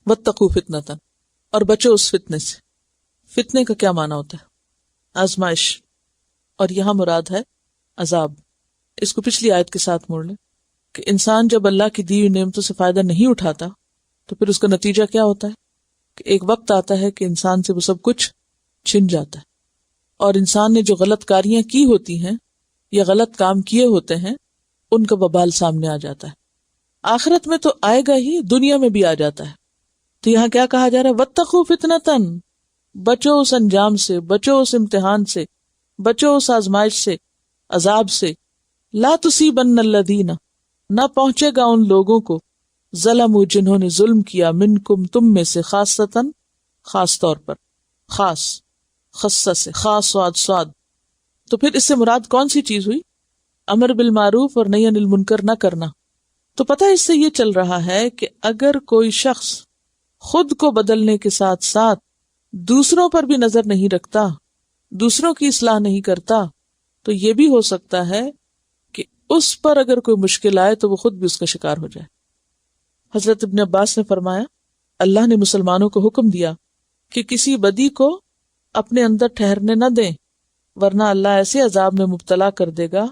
واتقوا فتنة، اور بچو اس فتنے سے. فتنے کا کیا معنی ہوتا ہے؟ آزمائش، اور یہاں مراد ہے عذاب. اس کو پچھلی آیت کے ساتھ موڑ لیں کہ انسان جب اللہ کی دی ہوئی نعمتوں سے فائدہ نہیں اٹھاتا تو پھر اس کا نتیجہ کیا ہوتا ہے کہ ایک وقت آتا ہے کہ انسان سے وہ سب کچھ چھن جاتا ہے، اور انسان نے جو غلط کاریاں کی ہوتی ہیں یا غلط کام کیے ہوتے ہیں ان کا وبال سامنے آ جاتا ہے. آخرت میں تو آئے گا ہی، دنیا میں بھی آ جاتا ہے. تو یہاں کیا کہا جا رہا ہے؟ واتقوا فتنةً، بچو اس انجام سے، بچو اس امتحان سے، بچو اس آزمائش سے، عذاب سے. لا تصیبن الذین، نہ پہنچے گا ان لوگوں کو، ظلموا، جنہوں نے ظلم کیا، منکم، تم میں سے، خاصتاً، خاص طور پر، خاص، خصہ سے، خاص صاد صاد. تو پھر اس سے مراد کون سی چیز ہوئی؟ امر بالمعروف اور نہی عن المنکر نہ کرنا. تو پتہ اس سے یہ چل رہا ہے کہ اگر کوئی شخص خود کو بدلنے کے ساتھ ساتھ دوسروں پر بھی نظر نہیں رکھتا، دوسروں کی اصلاح نہیں کرتا، تو یہ بھی ہو سکتا ہے کہ اس پر اگر کوئی مشکل آئے تو وہ خود بھی اس کا شکار ہو جائے. حضرت ابن عباس نے فرمایا اللہ نے مسلمانوں کو حکم دیا کہ کسی بدی کو اپنے اندر ٹھہرنے نہ دیں، ورنہ اللہ ایسے عذاب میں مبتلا کر دے گا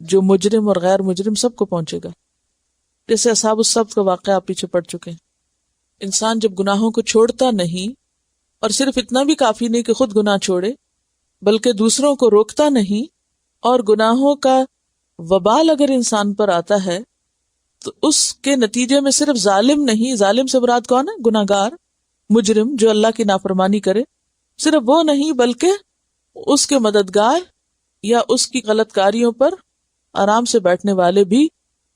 جو مجرم اور غیر مجرم سب کو پہنچے گا. جیسے اصحاب السبت کا واقعہ آپ پیچھے پڑ چکے ہیں. انسان جب گناہوں کو چھوڑتا نہیں، اور صرف اتنا بھی کافی نہیں کہ خود گناہ چھوڑے، بلکہ دوسروں کو روکتا نہیں، اور گناہوں کا وبال اگر انسان پر آتا ہے تو اس کے نتیجے میں صرف ظالم نہیں، ظالم سے مراد کون ہے؟ گناہگار، مجرم جو اللہ کی نافرمانی کرے، صرف وہ نہیں بلکہ اس کے مددگار یا اس کی غلط کاریوں پر آرام سے بیٹھنے والے بھی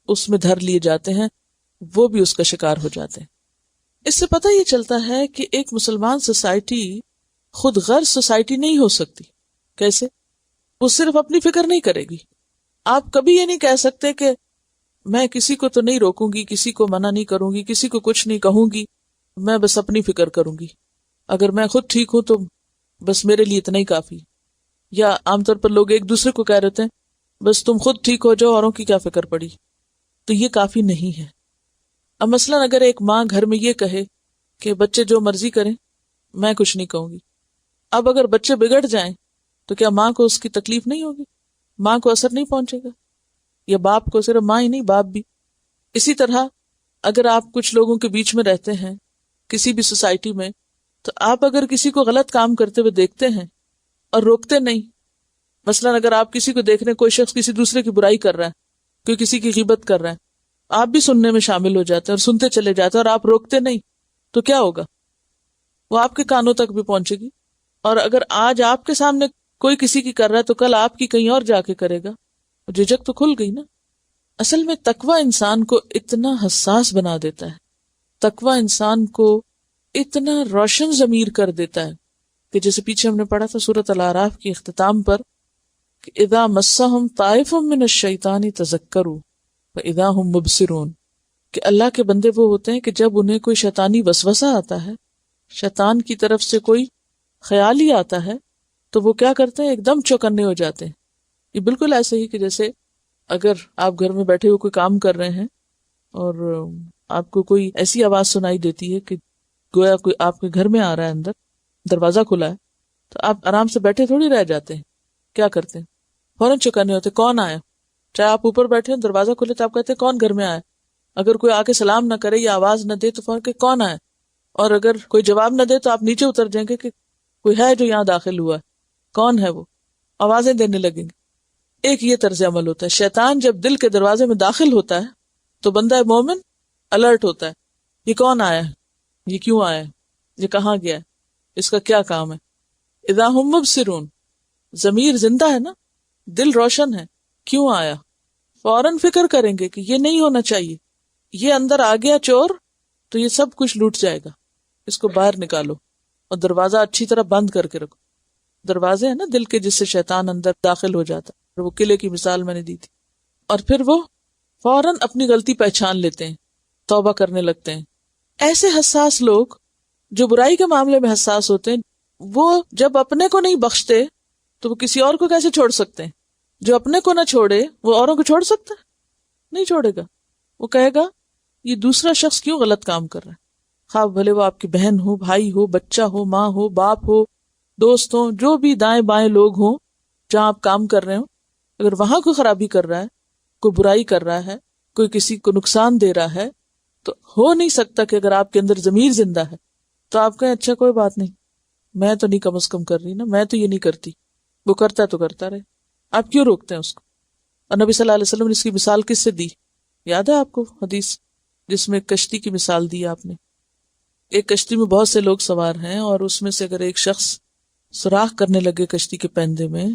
اس میں دھر لیے جاتے ہیں، وہ بھی اس کا شکار ہو جاتے ہیں. اس سے پتہ یہ چلتا ہے کہ ایک مسلمان سوسائٹی خود غرض سوسائٹی نہیں ہو سکتی. کیسے؟ وہ صرف اپنی فکر نہیں کرے گی. آپ کبھی یہ نہیں کہہ سکتے کہ میں کسی کو تو نہیں روکوں گی، کسی کو منع نہیں کروں گی، کسی کو کچھ نہیں کہوں گی، میں بس اپنی فکر کروں گی. اگر میں خود ٹھیک ہوں تو بس میرے لیے اتنا ہی کافی. یا عام طور پر لوگ ایک دوسرے کو کہہ رہتے ہیں بس تم خود ٹھیک ہو جاؤ، اوروں کی کیا فکر پڑی. تو یہ کافی نہیں ہے. اب مثلا اگر ایک ماں گھر میں یہ کہے کہ بچے جو مرضی کریں، میں کچھ نہیں کہوں گی. اب اگر بچے بگڑ جائیں تو کیا ماں کو اس کی تکلیف نہیں ہوگی؟ ماں کو اثر نہیں پہنچے گا؟ یا باپ کو؟ صرف ماں ہی نہیں، باپ بھی. اسی طرح اگر آپ کچھ لوگوں کے بیچ میں رہتے ہیں کسی بھی سوسائٹی میں، تو آپ اگر کسی کو غلط کام کرتے ہوئے دیکھتے ہیں اور روکتے نہیں، مثلا اگر آپ کسی کو دیکھ رہے ہیں کوئی شخص کسی دوسرے کی برائی کر رہا ہے، کوئی کسی کی غیبت کر رہا ہے، آپ بھی سننے میں شامل ہو جاتے ہیں اور سنتے چلے جاتے ہیں اور آپ روکتے نہیں، تو کیا ہوگا؟ وہ آپ کے کانوں تک بھی پہنچے گی. اور اگر آج آپ کے سامنے کوئی کسی کی کر رہا ہے تو کل آپ کی کہیں اور جا کے کرے گا. جھجک تو کھل گئی نا. اصل میں تقوی انسان کو اتنا حساس بنا دیتا ہے، تقوی انسان کو اتنا روشن ضمیر کر دیتا ہے کہ جیسے پیچھے ہم نے پڑھا تھا سورۃ الاعراف کی اختتام پر کہ اذا مسہم طائف من الشیطان تذکروا فاذا هم مبصرون، کہ اللہ کے بندے وہ ہوتے ہیں کہ جب انہیں کوئی شیطانی وسوسہ آتا ہے، شیطان کی طرف سے کوئی خیال ہی آتا ہے، تو وہ کیا کرتے ہیں؟ ایک دم چوکنے ہو جاتے ہیں. یہ بالکل ایسے ہی کہ جیسے اگر آپ گھر میں بیٹھے ہوئے کوئی کام کر رہے ہیں اور آپ کو کوئی ایسی آواز سنائی دیتی ہے کہ گویا کوئی آپ کے گھر میں آ رہا ہے، اندر دروازہ کھلا ہے، تو آپ آرام سے بیٹھے تھوڑی رہ جاتے ہیں. کیا کرتے ہیں؟ فوراً چوکنے ہوتے. کون آیا؟ چاہے آپ اوپر بیٹھے ہیں، دروازہ کھلے تو آپ کہتے ہیں کون گھر میں آیا. اگر کوئی آ کے سلام نہ کرے یا آواز نہ دے تو فوراً کہ کون آیا، اور اگر کوئی جواب نہ دے تو آپ نیچے اتر جائیں گے کہ کوئی ہے جو یہاں داخل ہوا ہے، کون ہے وہ، آوازیں دینے لگیں گے. ایک یہ طرز عمل ہوتا ہے. شیطان جب دل کے دروازے میں داخل ہوتا ہے تو بندہ مومن الرٹ ہوتا ہے، یہ کون آیا ہے، یہ کیوں آیا ہے، یہ کہاں گیا ہے، اس کا کیا کام ہے. اذا ہم مبصرون، ضمیر زندہ ہے نا، دل روشن ہے، کیوں آیا. فوراً فکر کریں گے کہ یہ نہیں ہونا چاہیے، یہ اندر آ گیا چور تو یہ سب کچھ لوٹ جائے گا، اس کو باہر نکالو اور دروازہ اچھی طرح بند کر کے رکھو. دروازے ہیں نا دل کے جس سے شیطان اندر داخل ہو جاتا ہے، وہ قلعے کی مثال میں نے دی تھی. اور پھر وہ فوراً اپنی غلطی پہچان لیتے ہیں، توبہ کرنے لگتے ہیں. ایسے حساس لوگ جو برائی کے معاملے میں حساس ہوتے ہیں، وہ جب اپنے کو نہیں بخشتے تو وہ کسی اور کو کیسے چھوڑ سکتے ہیں؟ جو اپنے کو نہ چھوڑے وہ اوروں کو چھوڑ سکتا ہے؟ نہیں چھوڑے گا. وہ کہے گا یہ دوسرا شخص کیوں غلط کام کر رہا ہے، خواہ بھلے وہ آپ کی بہن ہو، بھائی ہو، بچہ ہو، ماں ہو، باپ ہو، دوست ہو، جو بھی دائیں بائیں لوگ ہوں جہاں آپ کام کر رہے ہو، اگر وہاں کوئی خرابی کر رہا ہے، کوئی برائی کر رہا ہے، کوئی کسی کو نقصان دے رہا ہے، تو ہو نہیں سکتا کہ اگر آپ کے اندر ضمیر زندہ ہے تو آپ کہیں اچھا کوئی بات نہیں، میں تو نہیں کم از کم کر رہی نا، میں تو یہ نہیں کرتی، وہ کرتا ہے تو کرتا رہے، آپ کیوں روکتے ہیں اس کو؟ اور نبی صلی اللہ علیہ وسلم نے اس کی مثال کس سے دی؟ یاد ہے آپ کو حدیث جس میں ایک کشتی کی مثال دی آپ نے؟ ایک کشتی میں بہت سے لوگ سوار ہیں، اور اس میں سے اگر ایک شخص سوراخ کرنے لگے کشتی کے پیندے میں،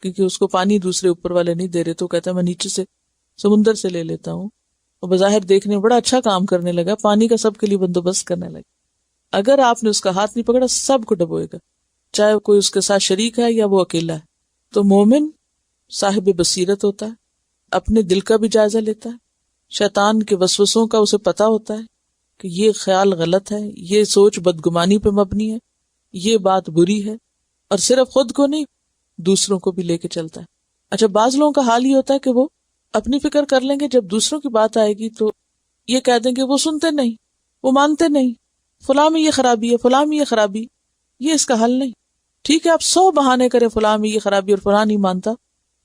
کیونکہ اس کو پانی دوسرے اوپر والے نہیں دے رہے، تو کہتا ہے میں نیچے سے سمندر سے لے لیتا ہوں، اور بظاہر دیکھنے میں بڑا اچھا کام کرنے لگا، پانی کا سب کے لیے بندوبست کرنے لگا۔ اگر آپ نے اس کا ہاتھ نہیں پکڑا سب کو ڈبوئے گا، چاہے کوئی اس کے ساتھ شریک ہے یا وہ اکیلا ہے۔ تو مومن صاحب بصیرت ہوتا ہے، اپنے دل کا بھی جائزہ لیتا ہے، شیطان کے وسوسوں کا اسے پتا ہوتا ہے کہ یہ خیال غلط ہے، یہ سوچ بدگمانی پہ مبنی ہے، یہ بات بری ہے، اور صرف خود کو نہیں دوسروں کو بھی لے کے چلتا ہے۔ اچھا، بعض لوگوں کا حال یہ ہوتا ہے کہ وہ اپنی فکر کر لیں گے، جب دوسروں کی بات آئے گی تو یہ کہہ دیں گے وہ سنتے نہیں، وہ مانتے نہیں، فلاں میں یہ خرابی ہے، فلاں میں یہ خرابی، یہ اس کا حل نہیں۔ ٹھیک ہے آپ 100 بہانے کریں فلاں میں یہ خرابی اور فلاں نہیں مانتا،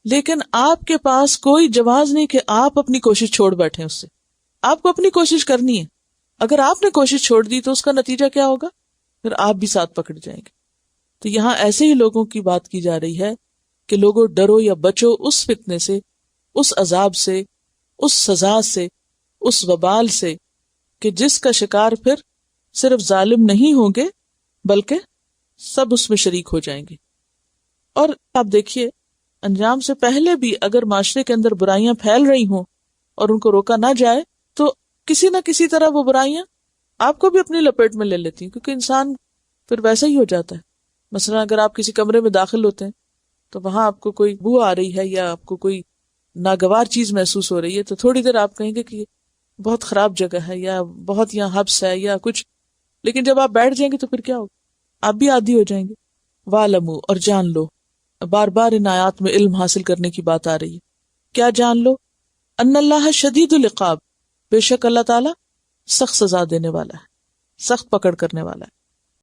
لیکن آپ کے پاس کوئی جواز نہیں کہ آپ اپنی کوشش چھوڑ بیٹھیں اس سے۔ آپ کو اپنی کوشش کرنی ہے، اگر آپ نے کوشش چھوڑ دی تو اس کا نتیجہ کیا ہوگا؟ پھر آپ بھی ساتھ پکڑ جائیں گے۔ تو یہاں ایسے ہی لوگوں کی بات کی جا رہی ہے کہ لوگوں ڈرو یا بچو اس فتنے سے، اس عذاب سے، اس سزا سے، اس وبال سے کہ جس کا شکار پھر صرف ظالم نہیں ہوں گے بلکہ سب اس میں شریک ہو جائیں گے۔ اور آپ دیکھیے انجام سے پہلے بھی اگر معاشرے کے اندر برائیاں پھیل رہی ہوں اور ان کو روکا نہ جائے تو کسی نہ کسی طرح وہ برائیاں آپ کو بھی اپنی لپیٹ میں لے لیتی ہیں، کیونکہ انسان پھر ویسا ہی ہو جاتا ہے۔ مثلا اگر آپ کسی کمرے میں داخل ہوتے ہیں تو وہاں آپ کو کوئی بو آ رہی ہے یا آپ کو کوئی ناگوار چیز محسوس ہو رہی ہے تو تھوڑی دیر آپ کہیں گے کہ بہت خراب جگہ ہے یا بہت یہاں حبس ہے یا کچھ، لیکن جب آپ بیٹھ جائیں گے تو پھر کیا ہوگا؟ آپ بھی عادی ہو جائیں گے۔ وَاعْلَمُوا، اور جان لو، بار بار ان آیات میں علم حاصل کرنے کی بات آ رہی ہے۔ کیا جان لو؟ ان اللہ شدید العقاب، بے شک اللہ تعالیٰ سخت سزا دینے والا ہے، سخت پکڑ کرنے والا ہے۔